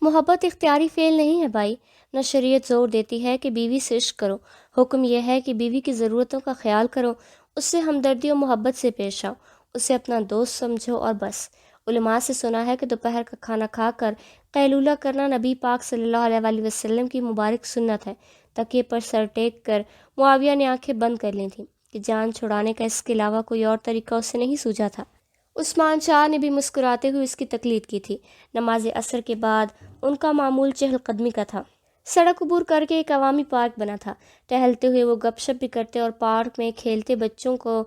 محبت اختیاری فعل نہیں ہے بھائی، نہ شریعت زور دیتی ہے کہ بیوی سے عشق کرو، حکم یہ ہے کہ بیوی کی ضرورتوں کا خیال کرو، اس سے ہمدردی و محبت سے پیش آؤ، اسے اپنا دوست سمجھو اور بس۔ علماء سے سنا ہے کہ دوپہر کا کھانا کھا کر قیلولہ کرنا نبی پاک صلی اللہ علیہ وآلہ وسلم کی مبارک سنت ہے۔ تکیے پر سر ٹیک کر معاویہ نے آنکھیں بند کر لی تھیں کہ جان چھڑانے کا اس کے علاوہ کوئی اور طریقہ اسے نہیں سوجا تھا۔ عثمان شاہ نے بھی مسکراتے ہوئے اس کی تقلید کی تھی۔ نماز عصر کے بعد ان کا معمول چہل قدمی کا تھا۔ سڑک عبور کر کے ایک عوامی پارک بنا تھا۔ ٹہلتے ہوئے وہ گپ شپ بھی کرتے اور پارک میں کھیلتے بچوں کو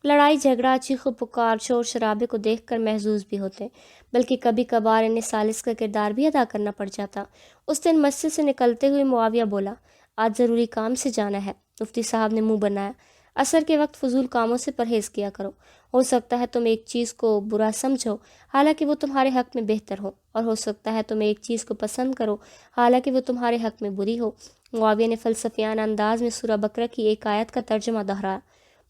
لڑائی جھگڑا چیخ و پکار شور شرابے کو دیکھ کر محظوظ بھی ہوتے، بلکہ کبھی کبھار انہیں سالس کا کردار بھی ادا کرنا پڑ جاتا۔ اس دن مسجد سے نکلتے ہوئے معاویہ بولا، آج ضروری کام سے جانا ہے۔ مفتی صاحب نے منہ بنایا، عصر کے وقت فضول کاموں سے پرہیز کیا کرو، ہو سکتا ہے تم ایک چیز کو برا سمجھو حالانکہ وہ تمہارے حق میں بہتر ہو، اور ہو سکتا ہے تم ایک چیز کو پسند کرو حالانکہ وہ تمہارے حق میں بری ہو۔ معاویہ نے فلسفیانہ انداز میں سورہ بقرہ کی ایک آیت کا ترجمہ دہرایا۔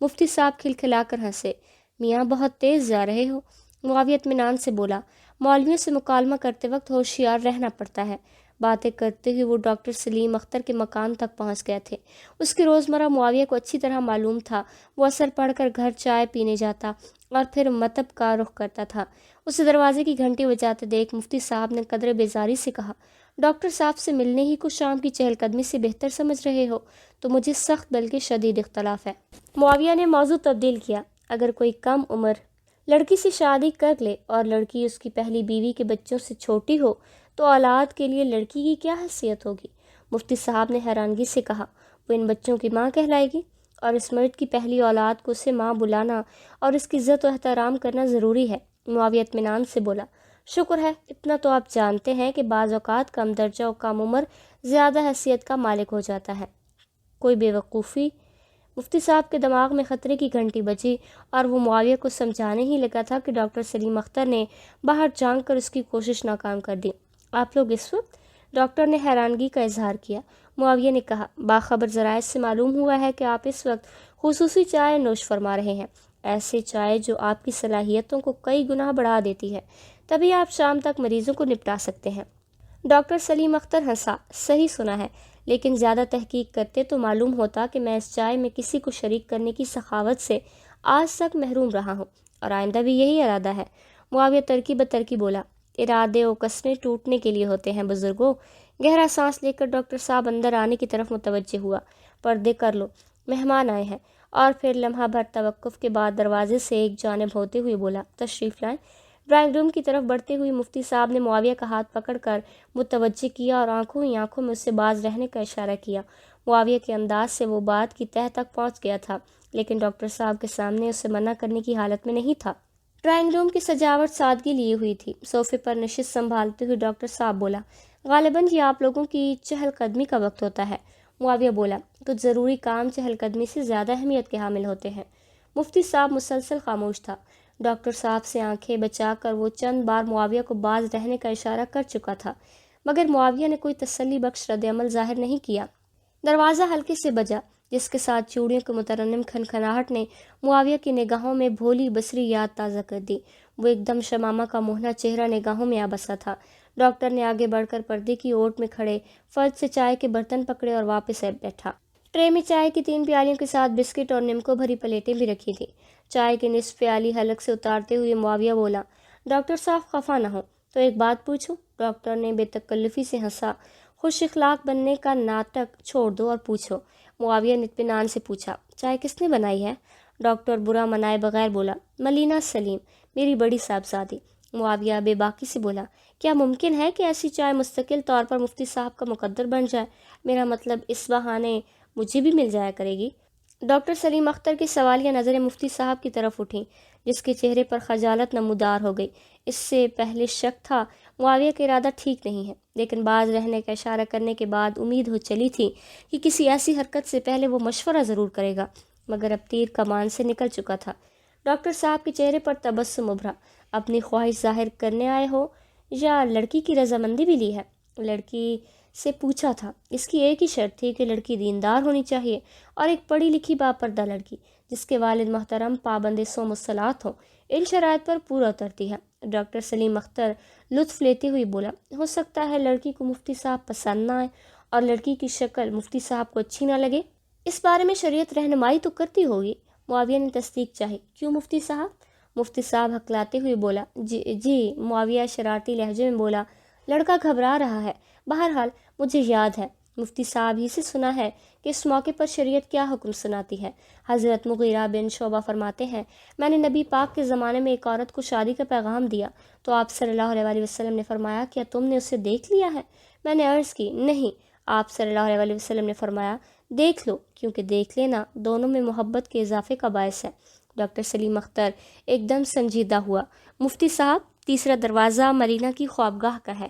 مفتی صاحب کھلکھلا کر ہنسے، میاں بہت تیز جا رہے ہو۔ معاویہ اطمینان سے بولا، مولویوں سے مکالمہ کرتے وقت ہوشیار رہنا پڑتا ہے۔ باتیں کرتے ہوئے وہ ڈاکٹر سلیم اختر کے مکان تک پہنچ گئے تھے۔ اس کی روزمرہ معاویہ کو اچھی طرح معلوم تھا۔ وہ عصر پڑھ کر گھر چائے پینے جاتا اور پھر مطب کا رخ کرتا تھا۔ اسے دروازے کی گھنٹی بجاتے دیکھ مفتی صاحب نے قدر بیزاری سے کہا، ڈاکٹر صاحب سے ملنے ہی کو شام کی چہل قدمی سے بہتر سمجھ رہے ہو تو مجھے سخت بلکہ شدید اختلاف ہے۔ معاویہ نے موضوع تبدیل کیا، اگر کوئی کم عمر لڑکی سے شادی کر لے اور لڑکی اس کی پہلی بیوی کے بچوں سے چھوٹی ہو تو اولاد کے لیے لڑکی کی کیا حیثیت ہوگی؟ مفتی صاحب نے حیرانگی سے کہا، وہ ان بچوں کی ماں کہلائے گی، اور اس مرد کی پہلی اولاد کو اسے ماں بلانا اور اس کی عزت و احترام کرنا ضروری ہے۔ معاویہ اطمینان سے بولا، شکر ہے، اتنا تو آپ جانتے ہیں کہ بعض اوقات کم درجہ و کم عمر زیادہ حیثیت کا مالک ہو جاتا ہے۔ کوئی بے وقوفی؟ مفتی صاحب کے دماغ میں خطرے کی گھنٹی بجی اور وہ معاویہ کو سمجھانے ہی لگا تھا کہ ڈاکٹر سلیم اختر نے باہر جھانک کر اس کی کوشش ناکام کر دی۔ آپ لوگ اس وقت؟ ڈاکٹر نے حیرانگی کا اظہار کیا۔ معاویہ نے کہا، باخبر ذرائع سے معلوم ہوا ہے کہ آپ اس وقت خصوصی چائے نوش فرما رہے ہیں، ایسے چائے جو آپ کی صلاحیتوں کو کئی گنا بڑھا دیتی ہے، تبھی آپ شام تک مریضوں کو نپٹا سکتے ہیں۔ ڈاکٹر سلیم اختر ہنسا، صحیح سنا ہے، لیکن زیادہ تحقیق کرتے تو معلوم ہوتا کہ میں اس چائے میں کسی کو شریک کرنے کی سخاوت سے آج تک محروم رہا ہوں، اور آئندہ بھی یہی ارادہ ہے۔ معاویہ ترکی بترکی بولا، ارادے و قسمیں ٹوٹنے کے لیے ہوتے ہیں بزرگوں۔ گہرا سانس لے کر ڈاکٹر صاحب اندر آنے کی طرف متوجہ ہوا۔ پردے کر لو، مہمان آئے ہیں، اور پھر لمحہ بھر توقف کے بعد دروازے سے ایک جانب ہوتے ہوئے بولا، تشریف لائیں۔ ڈرائنگ روم کی طرف بڑھتے ہوئے مفتی صاحب نے معاویہ کا ہاتھ پکڑ کر متوجہ کیا اور آنکھوں ہی آنکھوں میں اس سے باز رہنے کا اشارہ کیا۔ معاویہ کے انداز سے وہ بات کی تہہ تک پہنچ گیا تھا، لیکن ڈاکٹر صاحب کے سامنے اسے منع کرنے کی حالت میں نہیں تھا۔ ڈرائنگ روم کی سجاوٹ سادگی لیے ہوئی تھی۔ صوفے پر نشست سنبھالتے ہوئے ڈاکٹر صاحب بولا، غالباً یہ آپ لوگوں کی چہل قدمی کا وقت ہوتا ہے۔ معاویہ بولا، کچھ ضروری کام چہل قدمی سے زیادہ اہمیت کے حامل ہوتے ہیں۔ مفتی صاحب مسلسل خاموش تھا۔ ڈاکٹر صاحب سے آنکھیں بچا کر وہ چند بار معاویہ کو باز رہنے کا اشارہ کر چکا تھا، مگر معاویہ نے کوئی تسلی بخش رد عمل ظاہر نہیں کیا۔ دروازہ ہلکے سے بجا، جس کے ساتھ چوڑیوں کے مترنم کھنکھناہٹ نے معاویہ کی نگاہوں میں بھولی بصری یاد تازہ کر دی۔ وہ ایک دم شمامہ کا موہنا چہرہ نگاہوں میں آ بسا تھا۔ ڈاکٹر نے آگے بڑھ کر پردے کی اوٹ میں کھڑے فرد سے چائے کے برتن پکڑے اور واپس بیٹھا۔ ٹرے میں چائے کی 3 پیالیوں کے ساتھ بسکٹ اور نمکو بھری پلیٹیں بھی رکھی تھیں۔ چائے کی نصف پیالی حلق سے اتارتے ہوئے معاویہ بولا، ڈاکٹر صاحب خفا نہ ہو تو ایک بات پوچھوں؟ ڈاکٹر نے بے تکلفی سے ہنسا، خوش اخلاق بننے کا ناٹک چھوڑ دو اور پوچھو۔ معاویہ نے اطمینان سے پوچھا، چائے کس نے بنائی ہے؟ ڈاکٹر برا منائے بغیر بولا، ملینا سلیم، میری بڑی صاحبزادی۔ معاویہ بے باکی سے بولا، کیا ممکن ہے کہ ایسی چائے مستقل طور پر مفتی صاحب کا مقدر بن جائے؟ میرا مطلب اس بہانے مجھے بھی مل جایا کرے گی۔ ڈاکٹر سلیم اختر کی سوالیہ نظریں مفتی صاحب کی طرف اٹھیں، جس کے چہرے پر خجالت نمودار ہو گئی۔ اس سے پہلے شک تھا معاویہ کا ارادہ ٹھیک نہیں ہے، لیکن باز رہنے کا اشارہ کرنے کے بعد امید ہو چلی تھی کہ کسی ایسی حرکت سے پہلے وہ مشورہ ضرور کرے گا، مگر اب تیر کمان سے نکل چکا تھا۔ ڈاکٹر صاحب کے چہرے پر تبسم ابھرا، اپنی خواہش ظاہر کرنے آئے ہو یا لڑکی کی رضامندی بھی لی ہے؟ لڑکی سے پوچھا تھا، اس کی ایک ہی شرط تھی کہ لڑکی دیندار ہونی چاہیے اور ایک پڑھی لکھی باپردہ لڑکی جس کے والد محترم پابند صوم و صلات ہوں۔ ان شرائط پر پورا اترتی ہے۔ ڈاکٹر سلیم اختر لطف لیتے ہوئے بولا، ہو سکتا ہے لڑکی کو مفتی صاحب پسند نہ آئے اور لڑکی کی شکل مفتی صاحب کو اچھی نہ لگے، اس بارے میں شریعت رہنمائی تو کرتی ہوگی۔ معاویہ نے تصدیق چاہی، کیوں مفتی صاحب؟ مفتی صاحب ہکلاتے ہوئے بولا، جی۔ معاویہ شرارتی لہجے میں بولا، لڑکا گھبرا رہا ہے، بہرحال مجھے یاد ہے، مفتی صاحب ہی سے سنا ہے کہ اس موقع پر شریعت کیا حکم سناتی ہے۔ حضرت مغیرہ بن شعبہ فرماتے ہیں، میں نے نبی پاک کے زمانے میں ایک عورت کو شادی کا پیغام دیا تو آپ صلی اللہ علیہ وسلم نے فرمایا، کیا تم نے اسے دیکھ لیا ہے؟ میں نے عرض کی، نہیں۔ آپ صلی اللہ علیہ وسلم نے فرمایا، دیکھ لو، کیونکہ دیکھ لینا دونوں میں محبت کے اضافے کا باعث ہے۔ ڈاکٹر سلیم اختر ایک دم سنجیدہ ہوا، مفتی صاحب، تیسرا دروازہ مرینا کی خوابگاہ کا ہے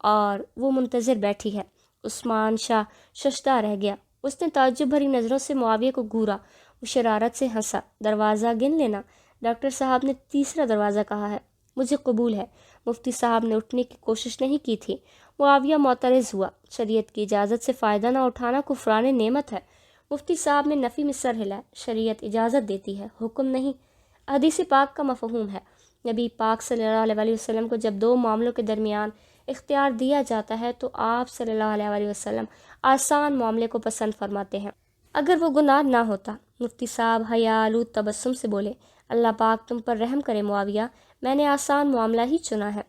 اور وہ منتظر بیٹھی ہے۔ عثمان شاہ ششدہ رہ گیا، اس نے تعجب بھری نظروں سے معاویہ کو گھورا، وہ شرارت سے ہنسا، دروازہ گن لینا۔ ڈاکٹر صاحب نے تیسرا دروازہ کہا ہے، مجھے قبول ہے۔ مفتی صاحب نے اٹھنے کی کوشش نہیں کی تھی۔ معاویہ معترض ہوا، شریعت کی اجازت سے فائدہ نہ اٹھانا کفران نعمت ہے۔ مفتی صاحب نے نفی میں سر ہلایا، شریعت اجازت دیتی ہے، حکم نہیں۔ حدیث پاک کا مفہوم ہے، نبی پاک صلی اللہ علیہ وسلم کو جب دو معاملوں کے درمیان اختیار دیا جاتا ہے تو آپ صلی اللہ علیہ وسلم آسان معاملے کو پسند فرماتے ہیں، اگر وہ گناہ نہ ہوتا۔ مفتی صاحب حیا آلود تبسم سے بولے، اللہ پاک تم پر رحم کرے معاویہ، میں نے آسان معاملہ ہی چنا ہے۔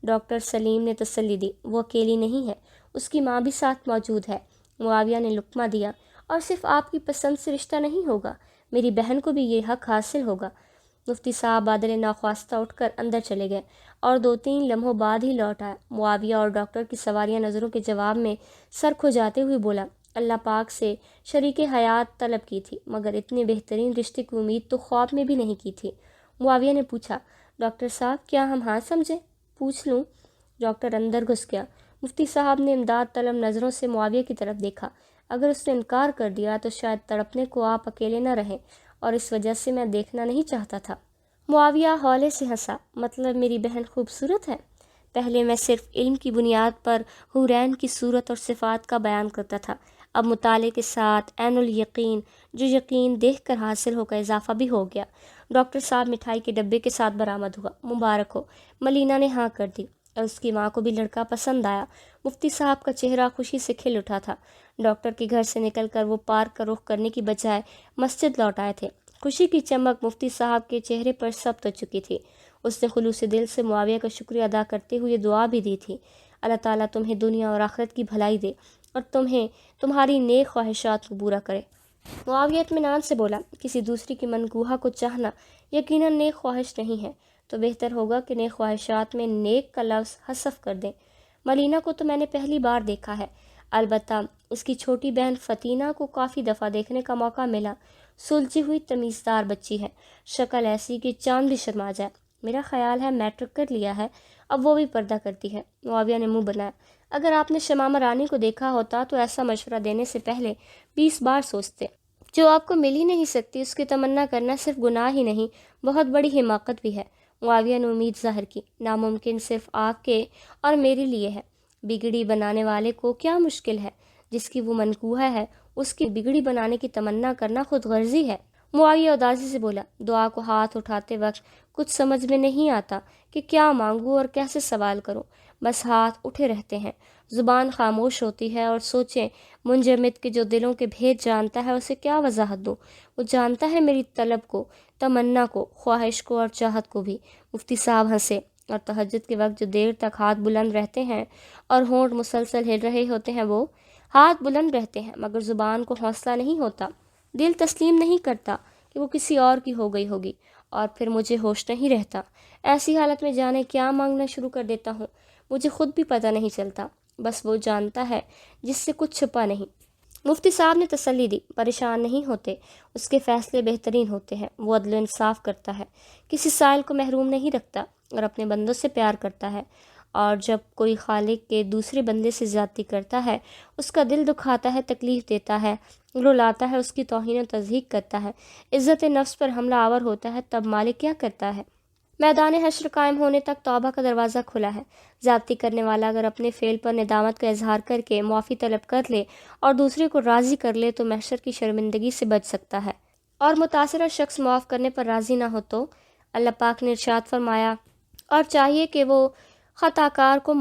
ڈاکٹر سلیم نے تسلی دی، وہ اکیلی نہیں ہے، اس کی ماں بھی ساتھ موجود ہے۔ معاویہ نے لقمہ دیا، اور صرف آپ کی پسند سے رشتہ نہیں ہوگا، میری بہن کو بھی یہ حق حاصل ہوگا۔ مفتی صاحب بادل ناخواستہ اٹھ کر اندر چلے گئے اور 2-3 لمحوں بعد ہی لوٹ آئے۔ معاویہ اور ڈاکٹر کی سواریاں نظروں کے جواب میں سر کھجاتے ہوئے بولا، اللہ پاک سے شریک حیات طلب کی تھی، مگر اتنے بہترین رشتے کی امید تو خواب میں بھی نہیں کی تھی۔ معاویہ نے پوچھا، ڈاکٹر صاحب کیا ہم ہاں سمجھیں؟ پوچھ لوں؟ ڈاکٹر اندر گھس گیا۔ مفتی صاحب نے امداد طلب نظروں سے معاویہ کی طرف دیکھا، اگر اس نے انکار کر دیا تو شاید تڑپنے کو آپ اکیلے نہ رہیں، اور اس وجہ سے میں دیکھنا نہیں چاہتا تھا۔ معاویہ ہولے سے ہنسا، مطلب میری بہن خوبصورت ہے؟ پہلے میں صرف علم کی بنیاد پر حورین کی صورت اور صفات کا بیان کرتا تھا، اب مطالعے کے ساتھ عین الیقین، جو یقین دیکھ کر حاصل ہو کا اضافہ بھی ہو گیا۔ ڈاکٹر صاحب مٹھائی کے ڈبے کے ساتھ برآمد ہوا، مبارک ہو۔ ملینا نے ہاں کر دی اور اس کی ماں کو بھی لڑکا پسند آیا۔ مفتی صاحب کا چہرہ خوشی سے کھل اٹھا تھا۔ ڈاکٹر کے گھر سے نکل کر وہ پارک کا رخ کرنے کی بجائے مسجد لوٹ آئے تھے۔ خوشی کی چمک مفتی صاحب کے چہرے پر ثبت ہو چکی تھی۔ اس نے خلوص دل سے معاویہ کا شکریہ ادا کرتے ہوئے دعا بھی دی تھی، اللہ تعالیٰ تمہیں دنیا اور آخرت کی بھلائی دے اور تمہیں تمہاری نیک خواہشات کو پورا کرے۔ معاویہ اطمینان سے بولا، کسی دوسری کی منکوحہ کو چاہنا یقیناً نیک خواہش نہیں ہے، تو بہتر ہوگا کہ نیک خواہشات میں نیک کا لفظ حذف کر دیں۔ ملینا کو تو میں نے پہلی بار دیکھا ہے، البتہ اس کی چھوٹی بہن فتینہ کو کافی دفعہ دیکھنے کا موقع ملا۔ سلجھی ہوئی تمیزدار بچی ہے، شکل ایسی کہ چاند بھی شرما جائے۔ میرا خیال ہے میٹرک کر لیا ہے، اب وہ بھی پردہ کرتی ہے۔ معاویہ نے منہ بنایا، اگر آپ نے شمامہ رانی کو دیکھا ہوتا تو ایسا مشورہ دینے سے پہلے 20 بار سوچتے۔ جو آپ کو مل ہی نہیں سکتی اس کی تمنا کرنا صرف گناہ ہی نہیں، بہت بڑی حماقت بھی ہے۔ معاویہ نے امید ظاہر کی، ناممکن صرف آپ کے اور میرے لیے ہے، بگڑی بنانے والے کو کیا مشکل ہے، جس کی وہ منکوحہ ہے اس کی بگڑی بنانے کی تمنا کرنا خود غرضی ہے۔ معاویہ اداسی سے بولا، دعا کو ہاتھ اٹھاتے وقت کچھ سمجھ میں نہیں آتا کہ کیا مانگوں اور کیسے سوال کروں، بس ہاتھ اٹھے رہتے ہیں، زبان خاموش ہوتی ہے، اور سوچیں منجمد کے جو دلوں کے بھید جانتا ہے اسے کیا وضاحت دوں، وہ جانتا ہے میری طلب کو، تمنا کو، خواہش کو اور چاہت کو بھی۔ مفتی صاحب ہنسے، اور تہجد کے وقت جو دیر تک ہاتھ بلند رہتے ہیں اور ہونٹ مسلسل ہل رہے ہوتے ہیں، وہ ہاتھ بلند رہتے ہیں مگر زبان کو حوصلہ نہیں ہوتا، دل تسلیم نہیں کرتا کہ وہ کسی اور کی ہو گئی ہوگی، اور پھر مجھے ہوش نہیں رہتا۔ ایسی حالت میں جانے کیا مانگنا شروع کر دیتا ہوں، مجھے خود بھی پتہ نہیں چلتا، بس وہ جانتا ہے جس سے کچھ چھپا نہیں۔ مفتی صاحب نے تسلی دی، پریشان نہیں ہوتے، اس کے فیصلے بہترین ہوتے ہیں، وہ عدل و انصاف کرتا ہے، کسی سائل کو محروم نہیں رکھتا اور اپنے بندوں سے پیار کرتا ہے، اور جب کوئی خالق کے دوسرے بندے سے زیادتی کرتا ہے، اس کا دل دکھاتا ہے، تکلیف دیتا ہے، رلاتا ہے، اس کی توہین و تضحیق کرتا ہے، عزت نفس پر حملہ آور ہوتا ہے، تب مالک کیا کرتا ہے؟ میدان حشر قائم ہونے تک توبہ کا دروازہ کھلا ہے۔ زیادتی کرنے والا اگر اپنے فعل پر ندامت کا اظہار کر کے معافی طلب کر لے اور دوسرے کو راضی کر لے تو محشر کی شرمندگی سے بچ سکتا ہے، اور متاثرہ شخص معاف کرنے پر راضی نہ ہو تو اللہ پاک نے ارشاد فرمایا اور چاہیے کہ وہ خطاکار کو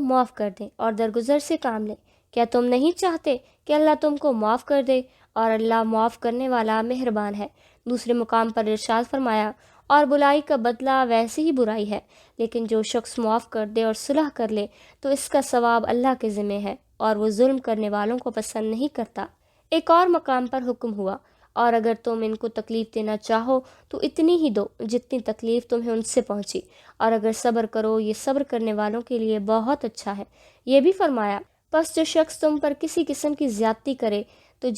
معاف کر دیں اور درگزر سے کام لیں۔ کیا تم نہیں چاہتے کہ اللہ تم کو معاف کر دے؟ اور اللہ معاف کرنے والا مہربان ہے۔ دوسرے مقام پر ارشاد فرمایا اور برائی کا بدلہ ویسے ہی برائی ہے، لیکن جو شخص معاف کر دے اور صلح کر لے تو اس کا ثواب اللہ کے ذمہ ہے، اور وہ ظلم کرنے والوں کو پسند نہیں کرتا۔ ایک اور مقام پر حکم ہوا اور اگر تم ان کو تکلیف دینا چاہو تو اتنی ہی دو جتنی تکلیف تمہیں ان سے پہنچی، اور اگر صبر کرو یہ صبر کرنے والوں کے لیے بہت اچھا ہے۔ یہ بھی فرمایا پس جو شخص تم پر کسی قسم کی زیادتی کرے تو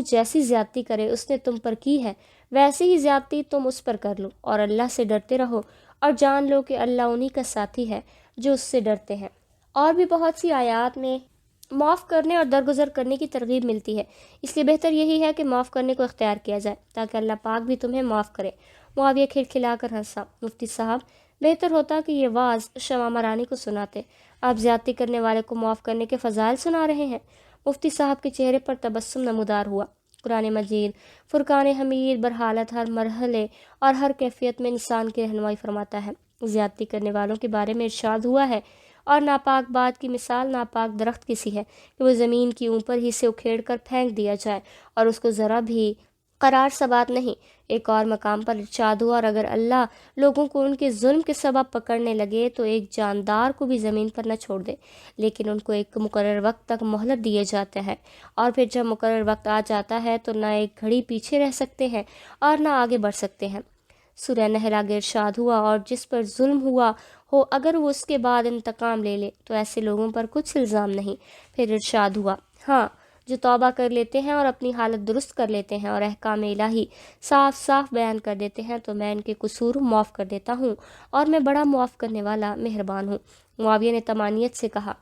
جیسی زیادتی کرے اس نے تم پر کی ہے ویسی ہی زیادتی تم اس پر کر لو، اور اللہ سے ڈرتے رہو اور جان لو کہ اللہ انہی کا ساتھی ہے جو اس سے ڈرتے ہیں۔ اور بھی بہت سی آیات میں معاف کرنے اور درگزر کرنے کی ترغیب ملتی ہے، اس لیے بہتر یہی ہے کہ معاف کرنے کو اختیار کیا جائے تاکہ اللہ پاک بھی تمہیں معاف کرے۔ معاویہ کھلکھلا کر ہنسا۔ مفتی صاحب، بہتر ہوتا کہ یہ واعظ شمامہ رانی کو سناتے، آپ زیادتی کرنے والے کو معاف کرنے کے فضائل سنا رہے ہیں۔ مفتی صاحب کے چہرے پر تبسم نمودار ہوا۔ قرآن مجید فرقان حمید برحالت ہر مرحلے اور ہر کیفیت میں انسان کی رہنمائی فرماتا ہے۔ زیادتی کرنے والوں کے بارے میں ارشاد ہوا ہے اور ناپاک بات کی مثال ناپاک درخت کی سی ہے کہ وہ زمین کی اوپر ہی سے اکھیڑ کر پھینک دیا جائے اور اس کو ذرا بھی قرار ثبات نہیں۔ ایک اور مقام پر ارشاد ہوا اور اگر اللہ لوگوں کو ان کے ظلم کے سبب پکڑنے لگے تو ایک جاندار کو بھی زمین پر نہ چھوڑ دے، لیکن ان کو ایک مقرر وقت تک مہلت دیے جاتے ہیں، اور پھر جب مقرر وقت آ جاتا ہے تو نہ ایک گھڑی پیچھے رہ سکتے ہیں اور نہ آگے بڑھ سکتے ہیں۔ سورہ نحل آگے ارشاد ہوا اور جس پر ظلم ہوا ہو اگر وہ اس کے بعد انتقام لے لے تو ایسے لوگوں پر کچھ الزام نہیں۔ پھر ارشاد ہوا ہاں، جو توبہ کر لیتے ہیں اور اپنی حالت درست کر لیتے ہیں اور احکام الہی صاف صاف بیان کر دیتے ہیں تو میں ان کے قصور معاف کر دیتا ہوں اور میں بڑا معاف کرنے والا مہربان ہوں۔ معاویہ نے طمانینت سے کہا،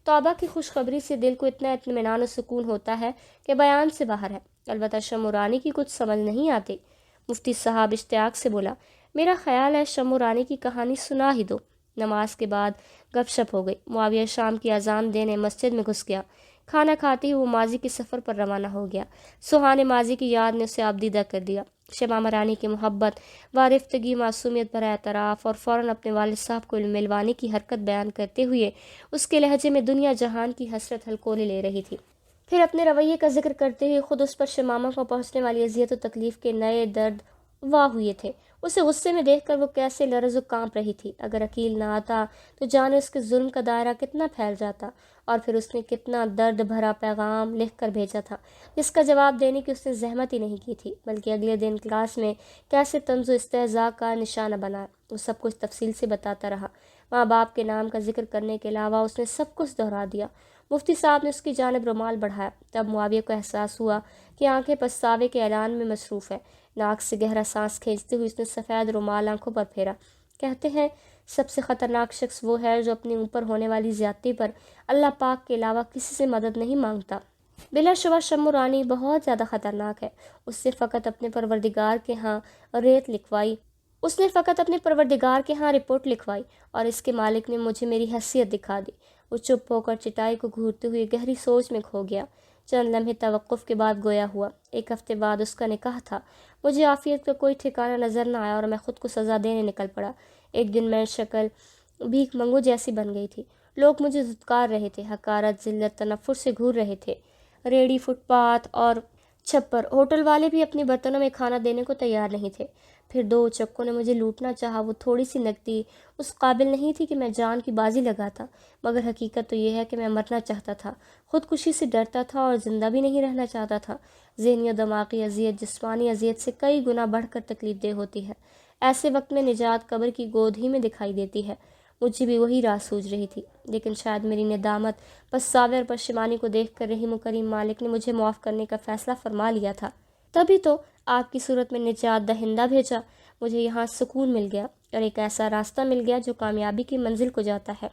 توبہ کی خوشخبری سے دل کو اتنا اطمینان و سکون ہوتا ہے کہ بیان سے باہر ہے، البتہ شمورانی کی کچھ سمجھ نہیں آتی۔ مفتی صاحب اشتیاق سے بولا، میرا خیال ہے شمورانی کی کہانی سنا ہی دو۔ نماز کے بعد گپ شپ ہو گئی۔ معاویہ شام کی اذان دینے مسجد میں گھس گیا۔ کھانا کھاتے ہی وہ ماضی کے سفر پر روانہ ہو گیا۔ سہانے ماضی کی یاد نے اسے آبدیدہ کر دیا۔ شمامہ رانی کی محبت، وارفتگی، معصومیت بھرا اعتراف اور فوراً اپنے والد صاحب کو ملوانے کی حرکت بیان کرتے ہوئے اس کے لہجے میں دنیا جہان کی حسرت ہلکولے لے رہی تھی۔ پھر اپنے رویے کا ذکر کرتے ہوئے خود اس پر شمامہ کو پہنچنے والی اذیت و تکلیف کے نئے درد واہ ہوئے تھے۔ اسے غصے میں دیکھ کر وہ کیسے لرز و کانپ رہی تھی۔ اگر عقیل نہ آتا تو جانے اس کے ظلم کا دائرہ کتنا پھیل جاتا، اور پھر اس نے کتنا درد بھرا پیغام لکھ کر بھیجا تھا جس کا جواب دینے کی اس نے زحمت ہی نہیں کی تھی، بلکہ اگلے دن کلاس میں کیسے طنز و استہزاء کا نشانہ بنا۔ وہ سب کچھ تفصیل سے بتاتا رہا۔ ماں باپ کے نام کا ذکر کرنے کے علاوہ اس نے سب کچھ دہرا دیا۔ مفتی صاحب نے اس کی جانب رومال بڑھایا۔ تب معاویہ کو احساس ہوا کہ آنکھیں پچھتاوے کے اعلان میں مصروف ہے۔ ناک سے گہرا سانس کھینچتے ہوئے اس نے سفید رومال آنکھوں پر پھیرا۔ کہتے ہیں سب سے خطرناک شخص وہ ہے جو اپنے اوپر ہونے والی زیادتی پر اللہ پاک کے علاوہ کسی سے مدد نہیں مانگتا۔ بلا شبہ شمورانی بہت زیادہ خطرناک ہے۔ اس نے فقط اپنے پروردگار کے ہاں رپورٹ لکھوائی اور اس کے مالک نے مجھے میری حیثیت دکھا دی۔ وہ چپ ہو کر چٹائی کو گھورتے ہوئے گہری سوچ میں کھو گیا۔ چند لمحے توقف کے بعد گویا ہوا، 1 ہفتے بعد اس کا نکاح تھا۔ مجھے عافیت کا کوئی ٹھکانہ نظر نہ آیا اور میں خود کو سزا دینے نکل پڑا۔ ایک دن میں شکل بھیک منگو جیسی بن گئی تھی۔ لوگ مجھے دھتکار رہے تھے، حقارت، ذلت، تنفر سے گھور رہے تھے۔ ریڑھی، فٹ پاتھ اور چھپر ہوٹل والے بھی اپنے برتنوں میں کھانا دینے کو تیار نہیں تھے۔ پھر 2 چکوں نے مجھے لوٹنا چاہا۔ وہ تھوڑی سی نقدی اس قابل نہیں تھی کہ میں جان کی بازی لگاتا، مگر حقیقت تو یہ ہے کہ میں مرنا چاہتا تھا، خودکشی سے ڈرتا تھا اور زندہ بھی نہیں رہنا چاہتا تھا۔ ذہنی و دماغی اذیت جسمانی اذیت سے کئی گنا بڑھ کر تکلیف دہ ہوتی ہے۔ ایسے وقت میں نجات قبر کی گود ہی میں دکھائی دیتی ہے۔ مجھے بھی وہی راہ سوج رہی تھی، لیکن شاید میری ندامت، پچھتاوے اور پشیمانی کو دیکھ کر رحیم و کریم مالک نے مجھے معاف کرنے کا فیصلہ فرما لیا تھا۔ تبھی تو آپ کی صورت میں نجات دہندہ بھیجا۔ مجھے یہاں سکون مل گیا اور ایک ایسا راستہ مل گیا جو کامیابی کی منزل کو جاتا ہے۔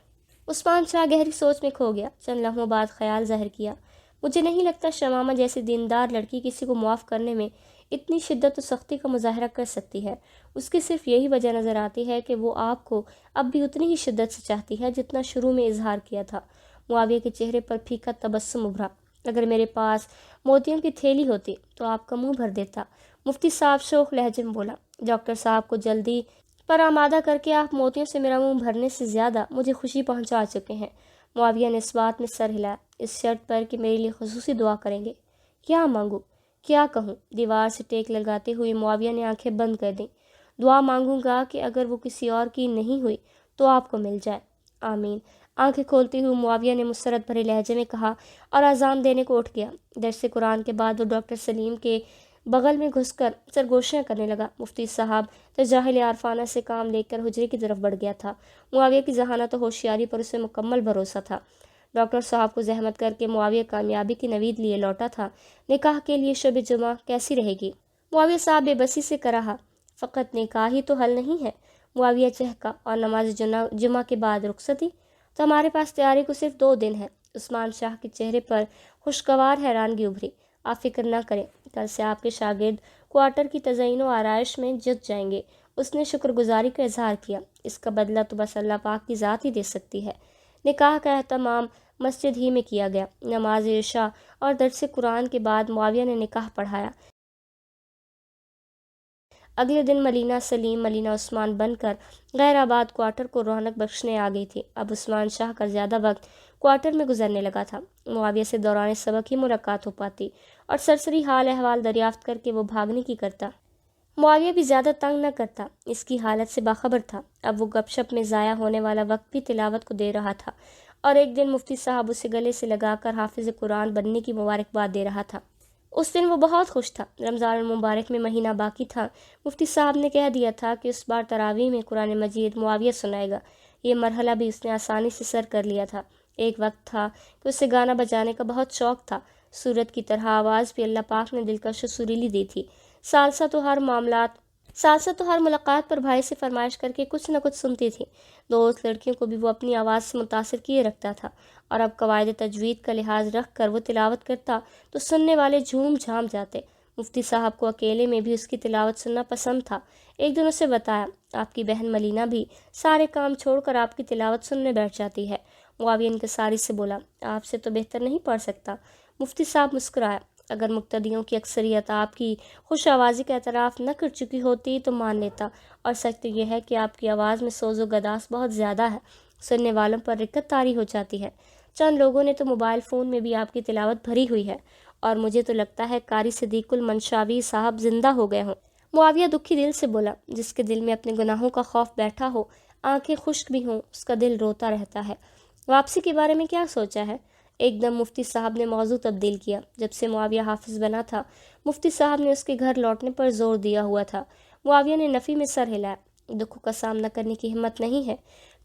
عثمان شاہ گہری سوچ میں کھو گیا۔ چند لمحوں بعد خیال ظاہر کیا، مجھے نہیں لگتا شمامہ جیسی دیندار لڑکی کسی کو معاف کرنے میں اتنی شدت و سختی کا مظاہرہ کر سکتی ہے۔ اس کی صرف یہی وجہ نظر آتی ہے کہ وہ آپ کو اب بھی اتنی ہی شدت سے چاہتی ہے جتنا شروع میں اظہار کیا تھا۔ معاویہ کے چہرے پر پھیکا تبسم ابھرا۔ اگر میرے پاس موتیوں کی تھیلی ہوتی تو آپ کا منہ بھر دیتا۔ مفتی صاحب شوخ لہجے میں بولا، ڈاکٹر صاحب کو جلدی پر آمادہ کر کے آپ موتیوں سے میرا منہ بھرنے سے زیادہ مجھے خوشی پہنچا چکے ہیں۔ معاویہ نے اس بات میں سر ہلایا، اس شرط پر کہ میرے لیے خصوصی دعا کریں گے۔ کیا مانگوں، کیا کہوں؟ دیوار سے ٹیک لگاتے ہوئے معاویہ نے آنکھیں بند کر دیں۔ دعا مانگوں گا کہ اگر وہ کسی اور کی نہیں ہوئی تو آپ کو مل جائے۔ آمین۔ آنکھیں کھولتے ہوئے معاویہ نے مسرت بھرے لہجے میں کہا اور اذان دینے کو اٹھ گیا۔ درس قرآن کے بعد وہ ڈاکٹر سلیم کے بغل میں گھس کر سرگوشیاں کرنے لگا۔ مفتی صاحب تجاہل عارفانہ سے کام لے کر حجرے کی طرف بڑھ گیا تھا۔ معاویہ کی ذہانت و ہوشیاری پر اسے مکمل بھروسہ تھا۔ ڈاکٹر صاحب کو زحمت کر کے معاویہ کامیابی کی نوید لیے لوٹا تھا۔ نکاح کے لیے شب جمعہ کیسی رہے گی؟ معاویہ صاحب بے بسی سے کر رہا، فقط نکاح ہی تو حل نہیں ہے۔ معاویہ چہکا، اور نماز جمعہ کے بعد رخصتی؟ تو ہمارے پاس تیاری کو صرف 2 دن ہے۔ عثمان شاہ کے چہرے پر خوشگوار حیرانگی ابھری۔ آپ فکر نہ کریں، کل سے آپ کے شاگرد کوارٹر کی تزئین و آرائش میں جت جائیں گے۔ اس نے شکر گزاری کا اظہار کیا۔ اس کا بدلہ تو بس اللہ پاک کی ذات ہی دے سکتی ہے۔ نکاح کا اہتمام مسجد ہی میں کیا گیا۔ نماز عشاء اور درس قرآن کے بعد معاویہ نے نکاح پڑھایا۔ اگلے دن ملینہ سلیم ملینہ عثمان بن کر غیر آباد کوارٹر کو رونق بخشنے آ گئی تھی۔ اب عثمان شاہ کا زیادہ وقت کوارٹر میں گزرنے لگا تھا۔ معاویہ سے دوران سبق ہی ملاقات ہو پاتی اور سرسری حال احوال دریافت کر کے وہ بھاگنے کی کرتا۔ معاویہ بھی زیادہ تنگ نہ کرتا، اس کی حالت سے باخبر تھا۔ اب وہ گپ شپ میں ضائع ہونے والا وقت بھی تلاوت کو دے رہا تھا، اور ایک دن مفتی صاحب اسے گلے سے لگا کر حافظ قرآن بننے کی مبارکباد دے رہا تھا۔ اس دن وہ بہت خوش تھا۔ رمضان المبارک میں مہینہ باقی تھا۔ مفتی صاحب نے کہہ دیا تھا کہ اس بار تراویح میں قرآن مجید معاویہ سنائے گا۔ یہ مرحلہ بھی اس نے آسانی سے سر کر لیا تھا۔ ایک وقت تھا کہ اسے گانا بجانے کا بہت شوق تھا۔ سورت کی طرح آواز بھی اللہ پاک نے دلکش و سریلی دی تھی۔ ثالثہ تو ہر ملاقات پر بھائی سے فرمائش کر کے کچھ نہ کچھ سنتی تھی۔ دوست لڑکیوں کو بھی وہ اپنی آواز سے متاثر کیے رکھتا تھا، اور اب قواعد تجوید کا لحاظ رکھ کر وہ تلاوت کرتا تو سننے والے جھوم جھام جاتے۔ مفتی صاحب کو اکیلے میں بھی اس کی تلاوت سننا پسند تھا۔ ایک دن اسے بتایا، آپ کی بہن ملینہ بھی سارے کام چھوڑ کر آپ کی تلاوت سننے بیٹھ جاتی ہے۔ معاویہ انکساری سے بولا، آپ سے تو بہتر نہیں پڑھ سکتا۔ مفتی صاحب مسکرایا، اگر مقتدیوں کی اکثریت آپ کی خوش آوازی کا اعتراف نہ کر چکی ہوتی تو مان لیتا، اور سچ تو یہ ہے کہ آپ کی آواز میں سوز و گداس بہت زیادہ ہے، سننے والوں پر رکت طاری ہو جاتی ہے۔ چند لوگوں نے تو موبائل فون میں بھی آپ کی تلاوت بھری ہوئی ہے، اور مجھے تو لگتا ہے قاری صدیق المنشاوی صاحب زندہ ہو گئے ہوں۔ معاویہ دکھی دل سے بولا، جس کے دل میں اپنے گناہوں کا خوف بیٹھا ہو، آنکھیں خشک بھی ہوں، اس کا دل روتا رہتا ہے۔ واپسی کے بارے میں کیا سوچا ہے؟ ایک دم مفتی صاحب نے موضوع تبدیل کیا۔ جب سے معاویہ حافظ بنا تھا، مفتی صاحب نے اس کے گھر لوٹنے پر زور دیا ہوا تھا۔ معاویہ نے نفی میں سر ہلایا، دکھوں کا سامنا کرنے کی ہمت نہیں ہے۔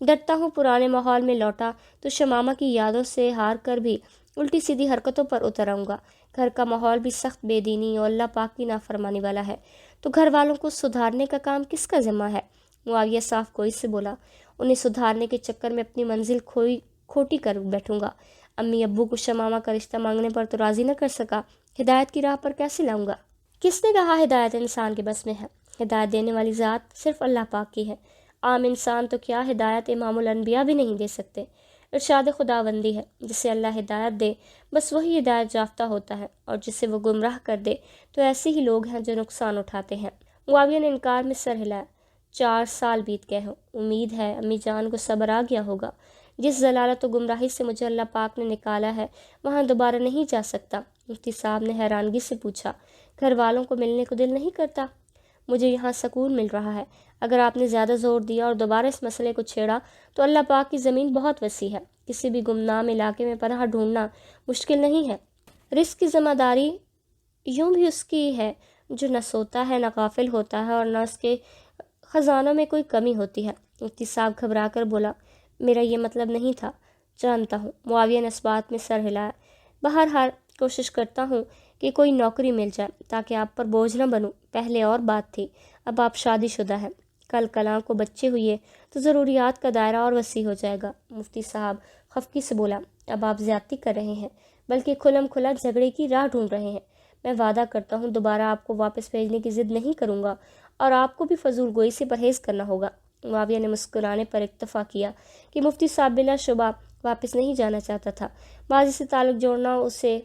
ڈرتا ہوں پرانے ماحول میں لوٹا تو شمامہ کی یادوں سے ہار کر بھی الٹی سیدھی حرکتوں پر اتر آؤں گا۔ گھر کا ماحول بھی سخت بے دینی اور اللہ پاک کی نافرمانی والا ہے، تو گھر والوں کو سدھارنے کا کام کس کا ذمہ ہے؟ معاویہ صاف کوئی سے بولا، انہیں سدھارنے کے چکر میں اپنی منزل کھوٹی کر بیٹھوں گا۔ امی ابو کو شمامہ کا رشتہ مانگنے پر تو راضی نہ کر سکا، ہدایت کی راہ پر کیسے لاؤں گا؟ کس نے کہا ہدایت انسان کے بس میں ہے؟ ہدایت دینے والی ذات صرف اللہ پاک کی ہے۔ عام انسان تو کیا ہدایت امام الانبیاء بھی نہیں دے سکتے۔ ارشاد خداوندی ہے، جسے اللہ ہدایت دے بس وہی ہدایت یافتہ ہوتا ہے، اور جسے وہ گمراہ کر دے تو ایسے ہی لوگ ہیں جو نقصان اٹھاتے ہیں۔ معاویہ نے انکار میں سر ہلایا۔ 4 سال بیت گئے ہوں، امید ہے امی جان کو صبر آ گیا ہوگا۔ جس ضلالت و گمراہی سے مجھے اللہ پاک نے نکالا ہے، وہاں دوبارہ نہیں جا سکتا۔ مفتی صاحب نے حیرانگی سے پوچھا، گھر والوں کو ملنے کو دل نہیں کرتا؟ مجھے یہاں سکون مل رہا ہے۔ اگر آپ نے زیادہ زور دیا اور دوبارہ اس مسئلے کو چھیڑا تو اللہ پاک کی زمین بہت وسیع ہے، کسی بھی گمنام علاقے میں پناہ ڈھونڈنا مشکل نہیں ہے۔ رزق کی ذمہ داری یوں بھی اس کی ہے جو نہ سوتا ہے نہ غافل ہوتا ہے، اور نہ اس کے خزانوں میں کوئی کمی ہوتی ہے۔ مفتی صاحب گھبرا کر بولا، میرا یہ مطلب نہیں تھا۔ جانتا ہوں۔ معاویہ نے اس بات میں سر ہلایا۔ بہرحال کوشش کرتا ہوں کہ کوئی نوکری مل جائے تاکہ آپ پر بوجھ نہ بنوں۔ پہلے اور بات تھی، اب آپ شادی شدہ ہیں، کل کلاں کو بچے ہوئے تو ضروریات کا دائرہ اور وسیع ہو جائے گا۔ مفتی صاحب خفگی سے بولا، اب آپ زیادتی کر رہے ہیں، بلکہ کھلم کھلا جھگڑے کی راہ ڈھونڈ رہے ہیں۔ میں وعدہ کرتا ہوں دوبارہ آپ کو واپس بھیجنے کی ضد نہیں کروں گا، اور آپ کو بھی فضول گوئی سے پرہیز کرنا ہوگا۔ معاویہ نے مسکرانے پر اکتفا کیا کہ مفتی صاحب بلا شبہ واپس نہیں جانا چاہتا تھا۔ ماضی سے تعلق جوڑنا اسے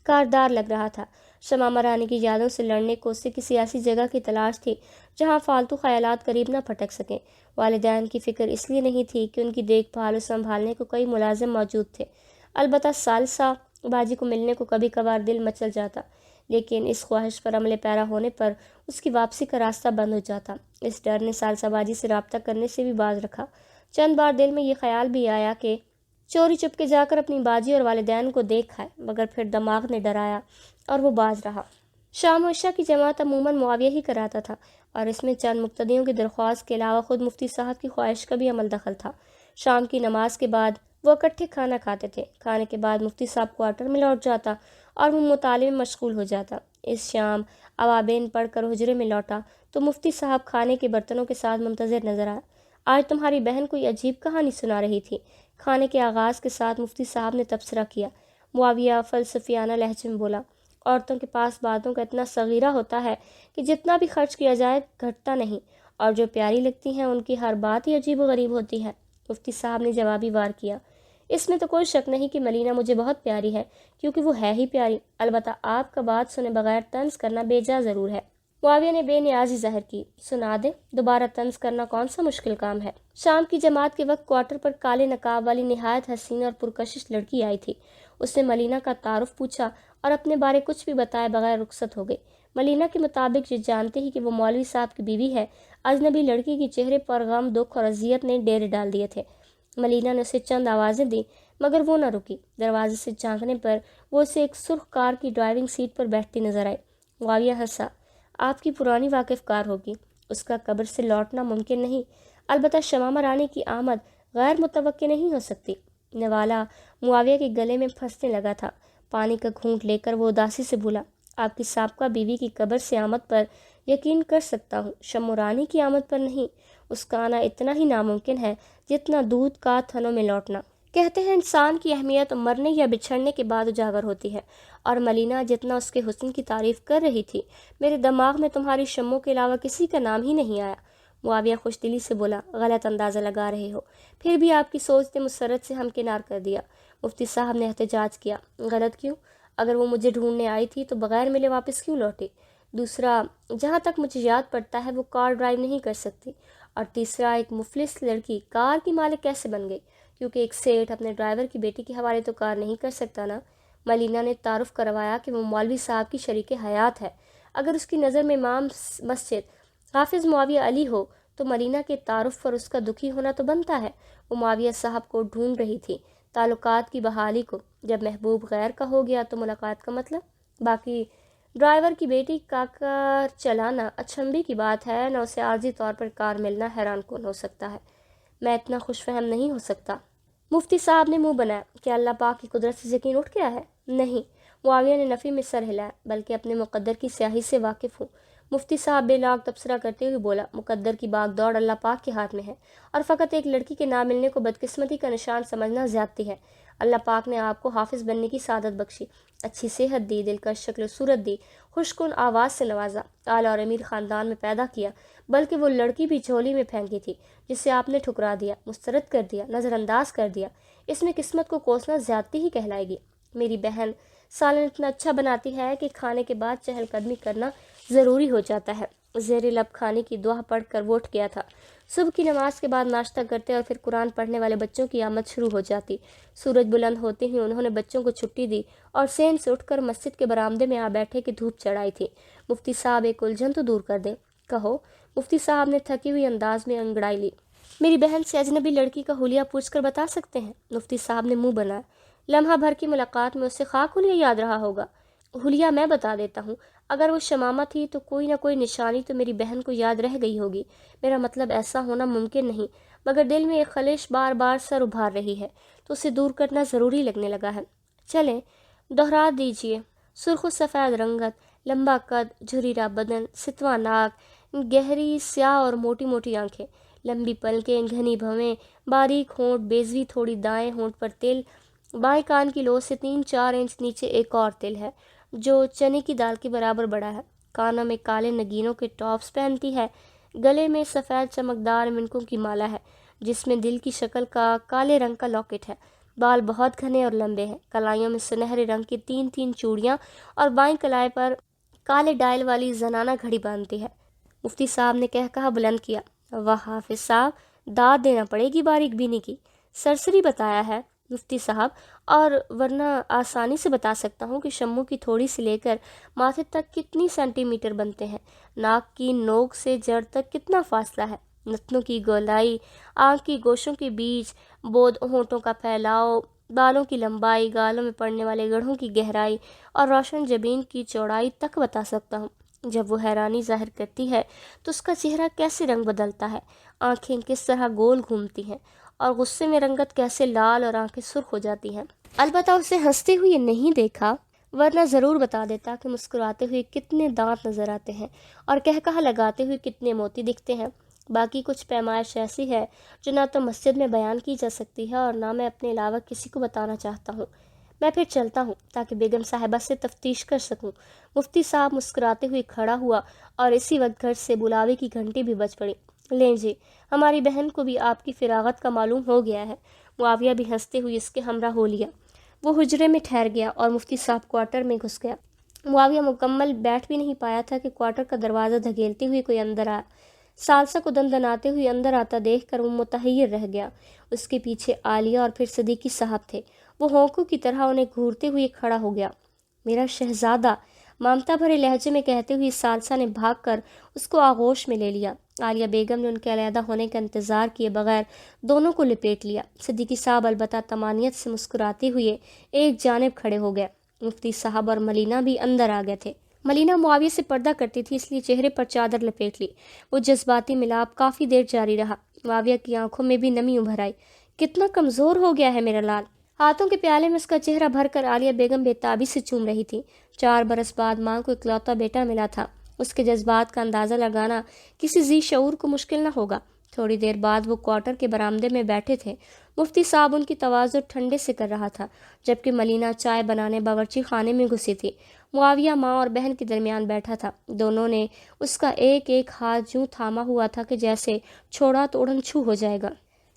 کاردار لگ رہا تھا۔ شمامہ رانی کی یادوں سے لڑنے کو اسے کسی ایسی جگہ کی تلاش تھی جہاں فالتو خیالات قریب نہ پھٹک سکیں۔ والدین کی فکر اس لیے نہیں تھی کہ ان کی دیکھ بھال اور سنبھالنے کو کئی ملازم موجود تھے، البتہ ثالثہ باجی کو ملنے کو کبھی کبھار دل مچل جاتا، لیکن اس خواہش پر عمل پیرا ہونے پر اس کی واپسی کا راستہ بند ہو جاتا۔ اس ڈر نے ثالثہ باجی سے رابطہ کرنے سے بھی باز رکھا۔ چند بار دل میں یہ خیال بھی آیا کہ چوری چپ کے جا کر اپنی باجی اور والدین کو دیکھ آئے، مگر پھر دماغ نے ڈرایا اور وہ باز رہا۔ شام و عشاء کی جماعت عموماً معاویہ ہی کراتا تھا، اور اس میں چند مقتدیوں کی درخواست کے علاوہ خود مفتی صاحب کی خواہش کا بھی عمل دخل تھا۔ شام کی نماز کے بعد وہ اکٹھے کھانا کھاتے تھے۔ کھانے کے بعد مفتی صاحب کوارٹر میں لوٹ جاتا اور وہ مطالعے میں مشغول ہو جاتا۔ اس شام اوابین پڑھ کر حجرے میں لوٹا تو مفتی صاحب کھانے کے برتنوں کے ساتھ منتظر نظر آیا۔ آج تمہاری بہن کوئی عجیب کہانی سنا رہی تھی۔ کھانے کے آغاز کے ساتھ مفتی صاحب نے تبصرہ کیا۔ معاویہ فلسفیانہ لہجے میں بولا، عورتوں کے پاس باتوں کا اتنا صغیرہ ہوتا ہے کہ جتنا بھی خرچ کیا جائے گھٹتا نہیں، اور جو پیاری لگتی ہیں ان کی ہر بات ہی عجیب و غریب ہوتی ہے۔ مفتی صاحب نے جوابی وار کیا، اس میں تو کوئی شک نہیں کہ ملینہ مجھے بہت پیاری ہے، کیونکہ وہ ہے ہی پیاری، البتہ آپ کا بات سنے بغیر طنز کرنا بیجا ضرور ہے۔ معاویہ نے بے نیازی ظاہر کی، سنا دیں، دوبارہ طنز کرنا کون سا مشکل کام ہے۔ شام کی جماعت کے وقت کوارٹر پر کالے نقاب والی نہایت حسین اور پرکشش لڑکی آئی تھی۔ اس نے ملینہ کا تعارف پوچھا اور اپنے بارے کچھ بھی بتائے بغیر رخصت ہو گئی۔ ملینہ کے مطابق یہ جانتے ہی کہ وہ مولوی صاحب کی بیوی ہے، اجنبی لڑکی کے چہرے پر غم، دکھ اور اذیت نے ڈیرے ڈال دیے تھے۔ ملینہ نے اسے چند آوازیں دیں مگر وہ نہ رکی۔ دروازے سے جھانکنے پر وہ اسے ایک سرخ کار کی ڈرائیونگ سیٹ پر بیٹھتی نظر آئی۔ معاویہ ہنسا، آپ کی پرانی واقف کار ہوگی، اس کا قبر سے لوٹنا ممکن نہیں، البتہ شمامہ رانی کی آمد غیر متوقع نہیں ہو سکتی۔ نوالا معاویہ کے گلے میں پھنسنے لگا تھا۔ پانی کا گھونٹ لے کر وہ اداسی سے بولا، آپ کی سابقہ بیوی کی قبر سے آمد پر یقین کر سکتا ہوں، شمو رانی کی آمد پر نہیں۔ اس کا آنا اتنا ہی ناممکن ہے جتنا دودھ کا تھنوں میں لوٹنا۔ کہتے ہیں انسان کی اہمیت مرنے یا بچھڑنے کے بعد اجاگر ہوتی ہے، اور ملینہ جتنا اس کے حسن کی تعریف کر رہی تھی، میرے دماغ میں تمہاری شمو کے علاوہ کسی کا نام ہی نہیں آیا۔ معاویہ خوش دلی سے بولا، غلط اندازہ لگا رہے ہو، پھر بھی آپ کی سوچ نے مسرت سے ہمکنار کر دیا۔ مفتی صاحب نے احتجاج کیا، غلط کیوں؟ اگر وہ مجھے ڈھونڈنے آئی تھی تو بغیر ملے واپس کیوں لوٹی؟ دوسرا، جہاں تک مجھے یاد پڑتا ہے وہ کار ڈرائیو نہیں کر سکتی، اور تیسرا، ایک مفلس لڑکی کار کی مالک کیسے بن گئی؟ کیونکہ ایک سیٹ اپنے ڈرائیور کی بیٹی کے حوالے تو کار نہیں کر سکتا نا۔ ملینہ نے تعارف کروایا کہ وہ مولوی صاحب کی شریک حیات ہے۔ اگر اس کی نظر میں امام مسجد حافظ معاویہ علی ہو تو ملینہ کے تعارف پر اس کا دکھی ہونا تو بنتا ہے۔ وہ معاویہ صاحب کو ڈھونڈ رہی تھی، تعلقات کی بحالی کو۔ جب محبوب غیر کا ہو گیا تو ملاقات کا مطلب؟ باقی ڈرائیور کی بیٹی کا کار چلانا اچھمبی کی بات ہے، نہ اسے عارضی طور پر کار ملنا حیران کن ہو سکتا ہے۔ میں اتنا خوش فہم نہیں ہو سکتا۔ مفتی صاحب نے منہ بنایا، کیا اللہ پاک کی قدرت سے یقین اٹھ گیا ہے؟ نہیں، معاویہ نے نفی میں سر ہلایا، بلکہ اپنے مقدر کی سیاہی سے واقف ہوں۔ مفتی صاحب بے لاگ تبصرہ کرتے ہوئے بولا، مقدر کی باغ دوڑ اللہ پاک کے ہاتھ میں ہے، اور فقط ایک لڑکی کے نہ ملنے کو بدقسمتی کا نشان سمجھنا زیادتی ہے۔ اللہ پاک نے آپ کو حافظ بننے کی سعادت بخشی، اچھی صحت دی، دلکش شکل و صورت دی، خوشکن آواز سے نوازا، اعلیٰ اور امیر خاندان میں پیدا کیا، بلکہ وہ لڑکی بھی جھولی میں پھینکی تھی جسے آپ نے ٹھکرا دیا، مسترد کر دیا، نظر انداز کر دیا۔ اس میں قسمت کو کوسنا زیادتی ہی کہلائے گی۔ میری بہن سالن اتنا اچھا بناتی ہے کہ کھانے کے بعد چہل قدمی کرنا ضروری ہو جاتا ہے۔ زیر لب کھانے کی دعا پڑھ کر وہ اٹھ گیا تھا۔ صبح کی نماز کے بعد ناشتہ کرتے اور پھر قرآن پڑھنے والے بچوں کی آمد شروع ہو جاتی۔ سورج بلند ہوتے ہی انہوں نے بچوں کو چھٹی دی اور سین سے اٹھ کر مسجد کے برآمدے میں آ بیٹھے کہ دھوپ چڑھائی تھی۔ مفتی صاحب ایک الجھن تو دور کر دیں۔ کہو، مفتی صاحب نے تھکی ہوئی انداز میں انگڑائی لی۔ میری بہن سے اجنبی لڑکی کا حلیہ پوچھ کر بتا سکتے ہیں؟ مفتی صاحب نے منہ بنایا۔ لمحہ بھر کی ملاقات میں اسے خاک حلیہ یاد رہا ہوگا۔ حلیہ میں بتا دیتا ہوں، اگر وہ شمامہ تھی تو کوئی نہ کوئی نشانی تو میری بہن کو یاد رہ گئی ہوگی۔ میرا مطلب ایسا ہونا ممکن نہیں، مگر دل میں ایک خلش بار بار سر ابھار رہی ہے تو اسے دور کرنا ضروری لگنے لگا ہے۔ چلیں دہرا دیجیے۔ سرخ و سفید رنگت، لمبا قد، جھریرا بدن، ستواں ناک، گہری سیاہ اور موٹی موٹی آنکھیں، لمبی پلکیں، گھنی بھویں، باریک ہونٹ، بیضوی تھوڑی دائیں ہونٹ پر تل، بائیں کان کی لو سے 3-4 انچ نیچے ایک اور تل ہے جو چنے کی دال کے برابر بڑا ہے۔ کانوں میں کالے نگینوں کے ٹاپس پہنتی ہے۔ گلے میں سفید چمکدار منکوں کی مالا ہے جس میں دل کی شکل کا کالے رنگ کا لاکٹ ہے۔ بال بہت گھنے اور لمبے ہیں، کلائیوں میں سنہرے رنگ کی 3 چوڑیاں اور بائیں کلائی پر کالے ڈائل والی زنانہ گھڑی باندھتی ہے۔ مفتی صاحب نے کہا بلند کیا، واہ حافظ صاحب، داد دینا پڑے گی باریک بینی کی، سرسری بتایا ہے مفتی صاحب، اور ورنہ آسانی سے بتا سکتا ہوں کہ شموں کی تھوڑی سی لے کر ماتھے تک کتنی سینٹی میٹر بنتے ہیں، ناک کی نوک سے جڑ تک کتنا فاصلہ ہے، نتنوں کی گولائی، آنکھ کی گوشوں کے بیچ بود، ہونٹوں کا پھیلاؤ، بالوں کی لمبائی، گالوں میں پڑنے والے گڑھوں کی گہرائی اور روشن جبین کی چوڑائی تک بتا سکتا ہوں۔ جب وہ حیرانی ظاہر کرتی ہے تو اس کا چہرہ کیسے رنگ بدلتا ہے، آنکھیں کس طرح گول گھومتی ہیں، اور غصے میں رنگت کیسے لال اور آنکھیں سرخ ہو جاتی ہیں۔ البتہ اسے ہنستے ہوئے نہیں دیکھا، ورنہ ضرور بتا دیتا کہ مسکراتے ہوئے کتنے دانت نظر آتے ہیں اور کہا لگاتے ہوئے کتنے موتی دکھتے ہیں۔ باقی کچھ پیمائش ایسی ہے جو نہ تو مسجد میں بیان کی جا سکتی ہے اور نہ میں اپنے علاوہ کسی کو بتانا چاہتا ہوں۔ میں پھر چلتا ہوں تاکہ بیگم صاحبہ سے تفتیش کر سکوں۔ مفتی صاحب مسکراتے ہوئے کھڑا ہوا اور اسی وقت گھر سے بلاوے کی گھنٹی بھی بج پڑی۔ لیں جی، ہماری بہن کو بھی آپ کی فراغت کا معلوم ہو گیا ہے۔ معاویہ بھی ہنستے ہوئے اس کے ہمراہ ہو لیا۔ وہ حجرے میں ٹھہر گیا اور مفتی صاحب کوارٹر میں گھس گیا۔ معاویہ مکمل بیٹھ بھی نہیں پایا تھا کہ کوارٹر کا دروازہ دھکیلتے ہوئے کوئی اندر آیا۔ ثالثہ کو دندناتے ہوئے اندر آتا دیکھ کر وہ متحیر رہ گیا۔ اس کے پیچھے عالیہ اور پھر صدیقی صاحب تھے۔ وہ ہونکوں کی طرح انہیں گھورتے ہوئے کھڑا ہو گیا۔ میرا شہزادہ، ممتا بھرے لہجے میں کہتے ہوئے ثالثہ نے بھاگ کر اس کو آغوش میں لے لیا۔ عالیہ بیگم نے ان کے علیحدہ ہونے کا انتظار کیے بغیر دونوں کو لپیٹ لیا۔ صدیقی صاحب البتہ طمانینت سے مسکراتے ہوئے ایک جانب کھڑے ہو گئے۔ مفتی صاحب اور ملینہ بھی اندر آ گئے تھے۔ ملینہ معاویہ سے پردہ کرتی تھی، اس لیے چہرے پر چادر لپیٹ لی۔ وہ جذباتی ملاپ کافی دیر جاری رہا۔ معاویہ کی آنکھوں میں بھی نمی ابھر آئی۔ کتنا کمزور ہو گیا ہے میرا لال۔ ہاتھوں کے پیالے میں اس کا چہرہ بھر کر عالیہ بیگم بے تابی سے چوم رہی تھی۔ 4 برس بعد ماں کو اکلوتا بیٹا ملا تھا، اس کے جذبات کا اندازہ لگانا کسی ذی شعور کو مشکل نہ ہوگا۔ تھوڑی دیر بعد وہ کوارٹر کے برآمدے میں بیٹھے تھے۔ مفتی صاحب ان کی تواضع ٹھنڈے سے کر رہا تھا، جبکہ ملینہ چائے بنانے باورچی خانے میں گھسی تھی۔ معاویہ ماں اور بہن کے درمیان بیٹھا تھا۔ دونوں نے اس کا ایک ایک ہاتھ یوں تھاما ہوا تھا کہ جیسے چھوڑا تو اڑن چھو ہو جائے گا۔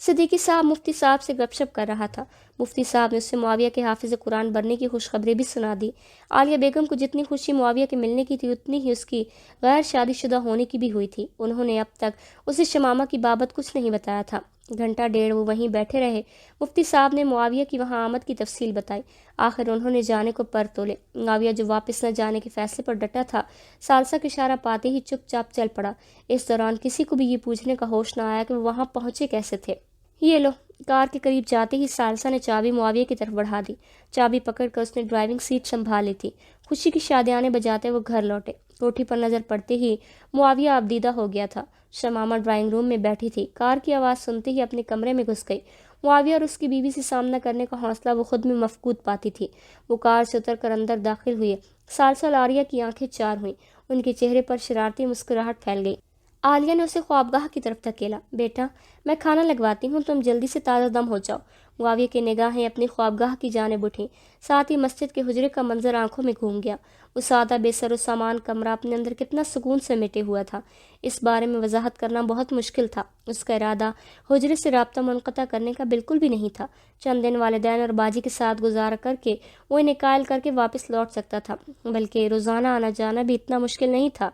صدیقی صاحب مفتی صاحب سے گپ شپ کر رہا تھا۔ مفتی صاحب نے اسے معاویہ کے حافظ قرآن بننے کی خوشخبری بھی سنا دی۔ عالیہ بیگم کو جتنی خوشی معاویہ کے ملنے کی تھی، اتنی ہی اس کی غیر شادی شدہ ہونے کی بھی ہوئی تھی۔ انہوں نے اب تک اسے شمامہ کی بابت کچھ نہیں بتایا تھا۔ گھنٹہ ڈیڑھ وہ وہیں بیٹھے رہے۔ مفتی صاحب نے معاویہ کی وہاں آمد کی تفصیل بتائی۔ آخر انہوں نے جانے کو پر تولے۔ معاویہ جو واپس نہ جانے کے فیصلے پر ڈٹا تھا، ثالثہ کا اشارہ پاتے ہی چپ چاپ چل پڑا۔ اس دوران کسی کو بھی یہ پوچھنے کا ہوش نہ آیا کہ وہ وہاں پہنچے کیسے تھے۔ یہ لو۔ کار کے قریب جاتے ہی ثالثہ نے چابی معاویہ کی طرف بڑھا دی۔ چابی پکڑ کر اس نے ڈرائیونگ سیٹ سنبھال لی تھی۔ خوشی کی شادیانے بجاتے وہ گھر لوٹے۔ کوٹھی پر نظر پڑتے ہی معاویہ آبدیدہ ہو گیا تھا۔ شمامہ ڈرائنگ روم میں بیٹھی تھی۔ کار کی آواز سنتے ہی اپنے کمرے میں گھس گئی۔ معاویہ اور اس کی بیوی سے سامنا کرنے کا حوصلہ وہ خود میں مفقود پاتی تھی۔ وہ کار سے اتر کر اندر داخل ہوئے۔ ثالثہ اور عالیہ کی آنکھیں چار ہوئیں۔ ان کے چہرے پر شرارتی مسکراہٹ پھیل گئی۔ عالیہ نے اسے خوابگاہ کی طرف دھکیلا۔ بیٹا، میں کھانا لگواتی ہوں، تم جلدی سے تازہ دم ہو جاؤ۔ معاویہ کی نگاہیں اپنی خوابگاہ کی جانب اٹھیں، ساتھ ہی مسجد کے حجرے کا منظر آنکھوں میں گھوم گیا۔ وہ سادہ بے سر و سامان کمرہ اپنے اندر کتنا سکون سے مٹے ہوا تھا، اس بارے میں وضاحت کرنا بہت مشکل تھا۔ اس کا ارادہ حجرے سے رابطہ منقطع کرنے کا بالکل بھی نہیں تھا۔ چند دن والدین اور باجی کے ساتھ گزارا کر کے وہ انہیں قائل کر کے واپس لوٹ سکتا تھا، بلکہ روزانہ آنا جانا بھی اتنا مشکل نہیں تھا۔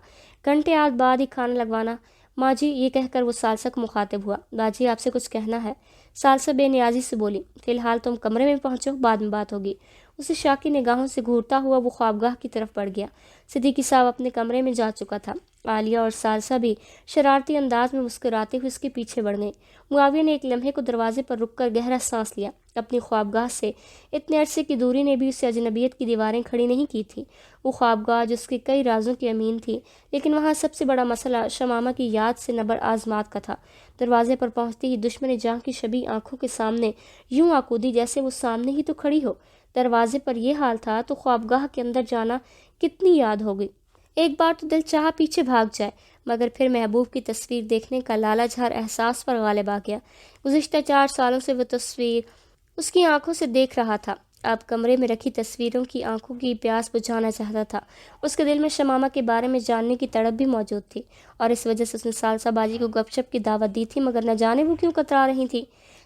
گھنٹے آدھ بعد ہی کھانا لگوانا۔ ماں جی، یہ کہہ کر وہ ثالثہ کو مخاطب ہوا۔ باجی، آپ سے کچھ کہنا ہے؟ ثالثہ بے نیازی سے بولی۔ فی الحال تم کمرے میں پہنچو، بعد میں بات ہوگی۔ اسے شاکی نگاہوں سے گھورتا ہوا وہ خوابگاہ کی طرف بڑھ گیا۔ صدیقی صاحب اپنے کمرے میں جا چکا تھا۔ عالیہ اور ثالثہ بھی شرارتی انداز میں مسکراتے ہوئے اس کے پیچھے بڑھ گئیں۔ معاویہ نے ایک لمحے کو دروازے پر رک کر گہرا سانس لیا۔ اپنی خوابگاہ سے اتنے عرصے کی دوری نے بھی اسے اجنبیت کی دیواریں کھڑی نہیں کی تھی۔ وہ خوابگاہ جس کے کئی رازوں کی امین تھی، لیکن وہاں سب سے بڑا مسئلہ شمامہ کی یاد سے نبر آزمات کا تھا۔ دروازے پر پہنچتے ہی دشمن جاں کی شبیہ آنکھوں کے سامنے یوں آکودی جیسے وہ سامنے ہی تو کھڑی ہو۔ دروازے پر یہ حال تھا تو خوابگاہ کے اندر جانا کتنی یاد ہوگی۔ ایک بار تو دل چاہا پیچھے بھاگ جائے، مگر پھر محبوب کی تصویر دیکھنے کا لالچ ہر احساس پر غالب آ گیا۔ گزشتہ 4 سالوں سے وہ تصویر اس کی آنکھوں سے دیکھ رہا تھا۔ اب کمرے میں رکھی تصویروں کی آنکھوں کی پیاس بجھانا چاہتا تھا۔ اس کے دل میں شمامہ کے بارے میں جاننے کی تڑپ بھی موجود تھی، اور اس وجہ سے اس نے ثالثہ باجی کو گپ شپ کی دعوت دی تھی، مگر نہ جانے وہ کیوں کترا رہی تھی۔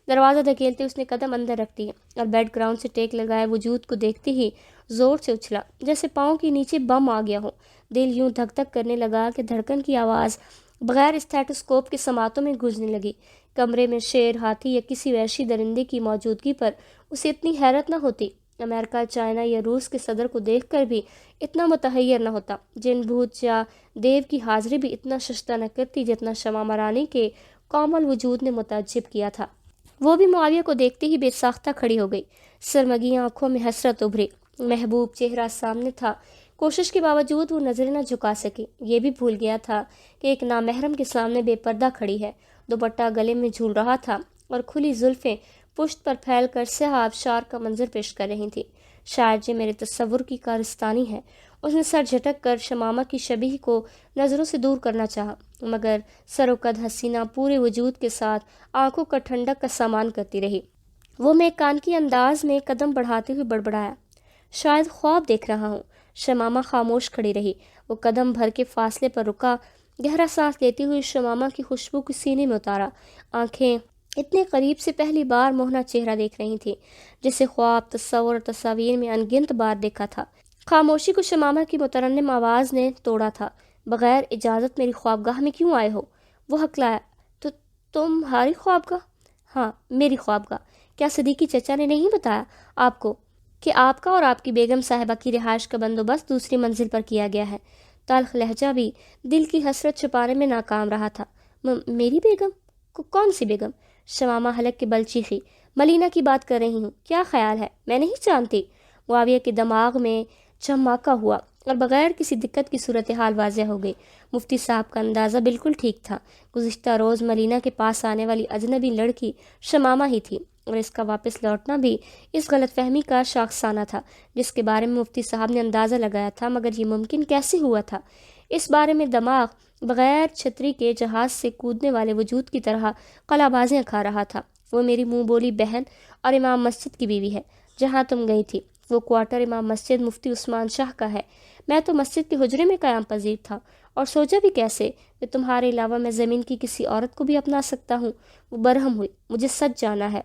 دروازہ دھکیلتے اس نے قدم اندر رکھ دیے اور بیڈ گراؤنڈ سے ٹیک لگائے وجود کو دیکھتے ہی زور سے اچھلا، جیسے پاؤں کے نیچے بم آ گیا ہو۔ دل یوں دھک دھک کرنے لگا کہ دھڑکن کی آواز بغیر اسٹیٹوسکوپ کے سماعتوں میں گونجنے لگی۔ کمرے میں شیر، ہاتھی یا کسی وحشی درندے کی موجودگی پر اسے اتنی حیرت نہ ہوتی، امریکہ، چائنا یا روس کے صدر کو دیکھ کر بھی اتنا متحیر نہ ہوتا، جن بھوت یا دیو کی حاضری بھی اتنا ششدر نہ کرتی جتنا شمامہ رانی کے کومل وجود نے متعجب کیا تھا۔ وہ بھی معاویہ کو دیکھتے ہی بے ساختہ کھڑی ہو گئی، سرمگی آنکھوں میں حسرت ابھری۔ محبوب چہرہ سامنے تھا، کوشش کے باوجود وہ نظریں نہ جھکا سکی۔ یہ بھی بھول گیا تھا کہ ایک نامحرم کے سامنے بے پردہ کھڑی ہے۔ دوپٹہ گلے میں جھول رہا تھا اور کھلی زلفیں پشت پر پھیل کر سیاہ آبشار کا منظر پیش کر رہی تھی۔ شاید یہ میرے تصور کی کارستانی ہے۔ اس نے سر جھٹک کر شمامہ کی شبیہ کو نظروں سے دور کرنا چاہا، مگر سر و قد حسینہ پورے وجود کے ساتھ آنکھوں کا ٹھنڈک کا سامان کرتی رہی۔ وہ میکان کی انداز میں قدم بڑھاتے ہوئے بڑبڑایا، شاید خواب دیکھ رہا ہوں۔ شمامہ خاموش کھڑی رہی۔ وہ قدم بھر کے فاصلے پر رکا، گہرا سانس لیتے ہوئے شمامہ کی خوشبو کو سینے میں اتارا۔ آنکھیں اتنے قریب سے پہلی بار موہنا چہرہ دیکھ رہی تھی، جسے خواب، تصور اور تصاویر میں انگنت بار دیکھا تھا۔ خاموشی کو شمامہ کی مترنم آواز نے توڑا تھا۔ بغیر اجازت میری خوابگاہ میں کیوں آئے ہو؟ وہ ہکلایا۔ تو تمہاری خوابگاہ؟ ہاں، میری خوابگاہ۔ کیا صدیقی چچا نے نہیں بتایا آپ کو کہ آپ کا اور آپ کی بیگم صاحبہ کی رہائش کا بندوبست دوسری منزل پر کیا گیا ہے؟ تلخ لہجہ بھی دل کی حسرت چھپانے میں ناکام رہا تھا۔ میری بیگم؟ کون سی بیگم؟ شمامہ حلق کے بل چیخی۔ ملینا کی بات کر رہی ہوں، کیا خیال ہے میں نہیں جانتی؟ معاویہ کے دماغ میں چماکا ہوا اور بغیر کسی دقت کی صورتحال واضح ہو گئی۔ مفتی صاحب کا اندازہ بالکل ٹھیک تھا۔ گزشتہ روز ملینا کے پاس آنے والی اجنبی لڑکی شمامہ ہی تھی، اور اس کا واپس لوٹنا بھی اس غلط فہمی کا شاخسانہ تھا جس کے بارے میں مفتی صاحب نے اندازہ لگایا تھا، مگر یہ ممکن کیسے ہوا تھا؟ اس بارے میں دماغ بغیر چھتری کے جہاز سے کودنے والے وجود کی طرح قلا بازیاں کھا رہا تھا۔ وہ میری منہ بولی بہن اور امام مسجد کی بیوی ہے۔ جہاں تم گئی تھی وہ کوارٹر امام مسجد مفتی عثمان شاہ کا ہے۔ میں تو مسجد کے حجرے میں قیام پذیر تھا، اور سوچا بھی کیسے کہ تمہارے علاوہ میں زمین کی کسی عورت کو بھی اپنا سکتا ہوں۔ وہ برہم ہوئی، مجھے سچ جانا ہے۔